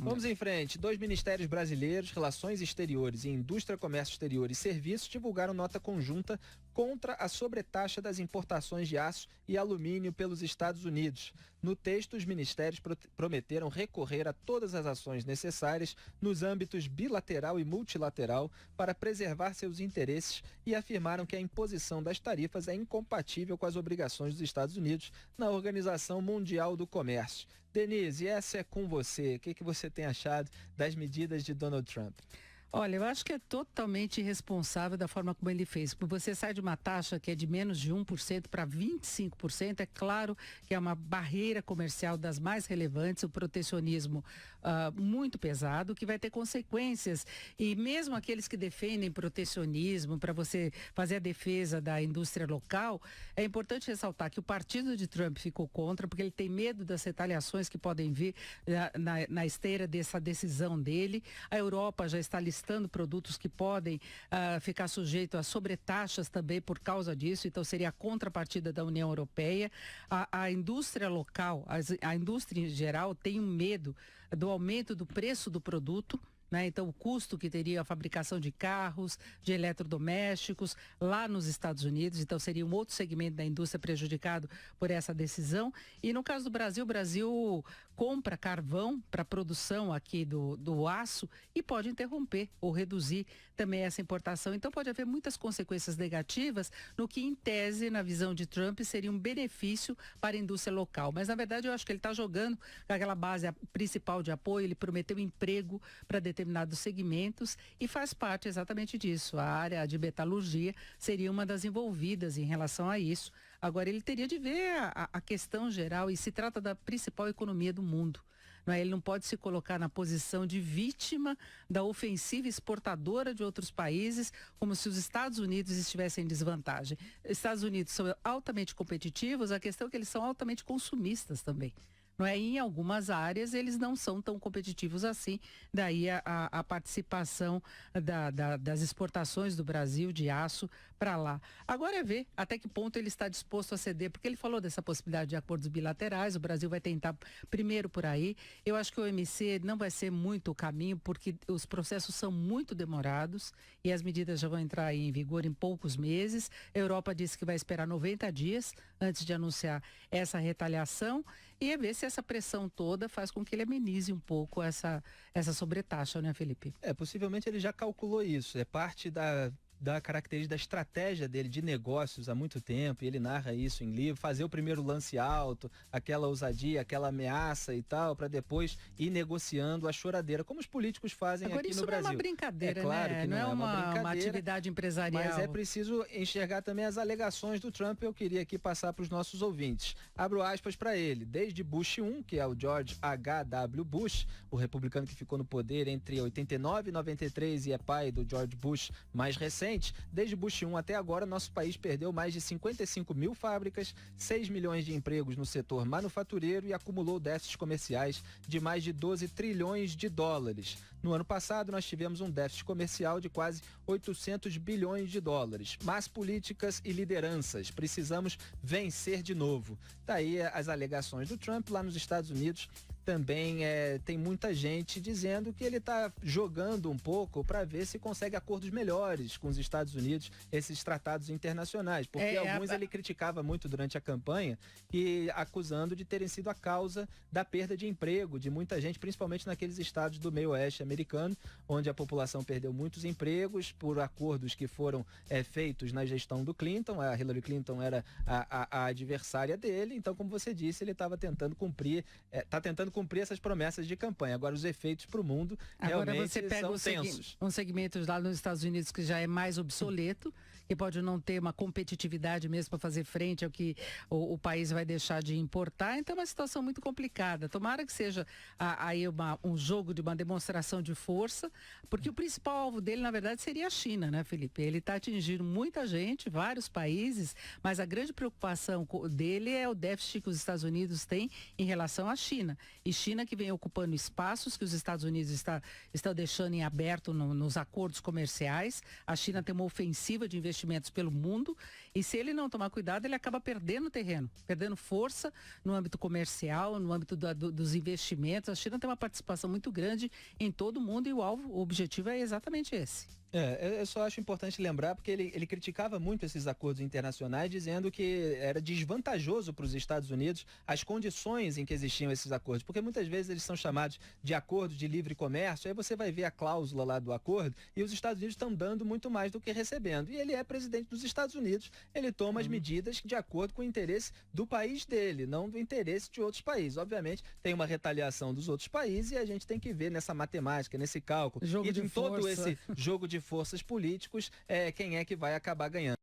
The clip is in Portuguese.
Vamos em frente. 2 ministérios brasileiros, Relações Exteriores e Indústria, Comércio Exterior e Serviços, divulgaram nota conjunta contra a sobretaxa das importações de aço e alumínio pelos Estados Unidos. No texto, os ministérios prometeram recorrer a todas as ações necessárias nos âmbitos bilateral e multilateral para preservar seus interesses e afirmaram que a imposição das tarifas é incompatível com as obrigações dos Estados Unidos na Organização Mundial do Comércio. Denise, essa é com você. O que você tem achado das medidas de Donald Trump? Olha, eu acho que é totalmente irresponsável da forma como ele fez. Porque você sai de uma taxa que é de menos de 1% para 25%, é claro que é uma barreira comercial das mais relevantes, o protecionismo muito pesado, que vai ter consequências. E mesmo aqueles que defendem protecionismo, para você fazer a defesa da indústria local, é importante ressaltar que o partido de Trump ficou contra, porque ele tem medo das retaliações que podem vir na esteira dessa decisão dele. A Europa já está listando produtos que podem ficar sujeitos a sobretaxas também por causa disso, então seria a contrapartida da União Europeia. A indústria local, a indústria em geral tem um medo do aumento do preço do produto, né? Então, o custo que teria a fabricação de carros, de eletrodomésticos lá nos Estados Unidos, então seria um outro segmento da indústria prejudicado por essa decisão. E no caso do Brasil, o Brasil compra carvão para a produção aqui do aço e pode interromper ou reduzir também essa importação. Então, pode haver muitas consequências negativas no que, em tese, na visão de Trump, seria um benefício para a indústria local. Mas, na verdade, eu acho que ele está jogando com aquela base principal de apoio, ele prometeu emprego para determinados segmentos e faz parte exatamente disso. A área de metalurgia seria uma das envolvidas em relação a isso. Agora, ele teria de ver a questão geral e se trata da principal economia do mundo. Não é? Ele não pode se colocar na posição de vítima da ofensiva exportadora de outros países, como se os Estados Unidos estivessem em desvantagem. Os Estados Unidos são altamente competitivos, a questão é que eles são altamente consumistas também. Não é? Em algumas áreas eles não são tão competitivos assim, daí a participação das exportações do Brasil de aço para lá. Agora é ver até que ponto ele está disposto a ceder, porque ele falou dessa possibilidade de acordos bilaterais, o Brasil vai tentar primeiro por aí. Eu acho que o OMC não vai ser muito o caminho, porque os processos são muito demorados e as medidas já vão entrar em vigor em poucos meses. A Europa disse que vai esperar 90 dias antes de anunciar essa retaliação e é ver se essa pressão toda faz com que ele amenize um pouco essa sobretaxa, né, Felipe? Possivelmente ele já calculou isso, é parte da característica, da estratégia dele de negócios há muito tempo, e ele narra isso em livro, fazer o primeiro lance alto, aquela ousadia, aquela ameaça e tal, para depois ir negociando a choradeira, como os políticos fazem agora, aqui no Brasil. Agora isso não é uma brincadeira, claro, né? Que não é uma atividade empresarial. Mas é preciso enxergar também as alegações do Trump, eu queria aqui passar para os nossos ouvintes. Abro aspas para ele. Desde Bush I, que é o George H.W. Bush, o republicano que ficou no poder entre 89 e 93 e é pai do George Bush mais recente, desde Bush 1 até agora, nosso país perdeu mais de 55 mil fábricas, 6 milhões de empregos no setor manufatureiro e acumulou déficits comerciais de mais de 12 trilhões de dólares. No ano passado, nós tivemos um déficit comercial de quase 800 bilhões de dólares. Mas políticas e lideranças, precisamos vencer de novo. Daí as alegações do Trump lá nos Estados Unidos. Também tem muita gente dizendo que ele está jogando um pouco para ver se consegue acordos melhores com os Estados Unidos, esses tratados internacionais, porque alguns ele criticava muito durante a campanha e acusando de terem sido a causa da perda de emprego de muita gente, principalmente naqueles estados do meio oeste americano, onde a população perdeu muitos empregos por acordos que foram feitos na gestão do Clinton. A Hillary Clinton era a adversária dele, então, como você disse, ele estava tentando cumprir essas promessas de campanha. Agora, os efeitos para o mundo realmente você pega são tensos. Um segmento lá nos Estados Unidos que já é mais obsoleto, que pode não ter uma competitividade mesmo para fazer frente ao que o país vai deixar de importar. Então, é uma situação muito complicada. Tomara que seja aí um jogo de uma demonstração de força, porque o principal alvo dele, na verdade, seria a China, né, Felipe? Ele está atingindo muita gente, vários países, mas a grande preocupação dele é o déficit que os Estados Unidos têm em relação à China. E China que vem ocupando espaços que os Estados Unidos estão deixando em aberto nos acordos comerciais. A China tem uma ofensiva de investimentos pelo mundo E se ele não tomar cuidado, ele acaba perdendo terreno, perdendo força no âmbito comercial, no âmbito dos investimentos. A China tem uma participação muito grande em todo o mundo e o objetivo é exatamente esse. Eu só acho importante lembrar, porque ele criticava muito esses acordos internacionais, dizendo que era desvantajoso para os Estados Unidos as condições em que existiam esses acordos, porque muitas vezes eles são chamados de acordos de livre comércio, aí você vai ver a cláusula lá do acordo e os Estados Unidos estão dando muito mais do que recebendo. E ele é presidente dos Estados Unidos, ele toma as medidas de acordo com o interesse do país dele, não do interesse de outros países. Obviamente, tem uma retaliação dos outros países e a gente tem que ver nessa matemática, nesse cálculo, Jogo e de em todo força. esse jogo de forças políticos, quem é que vai acabar ganhando.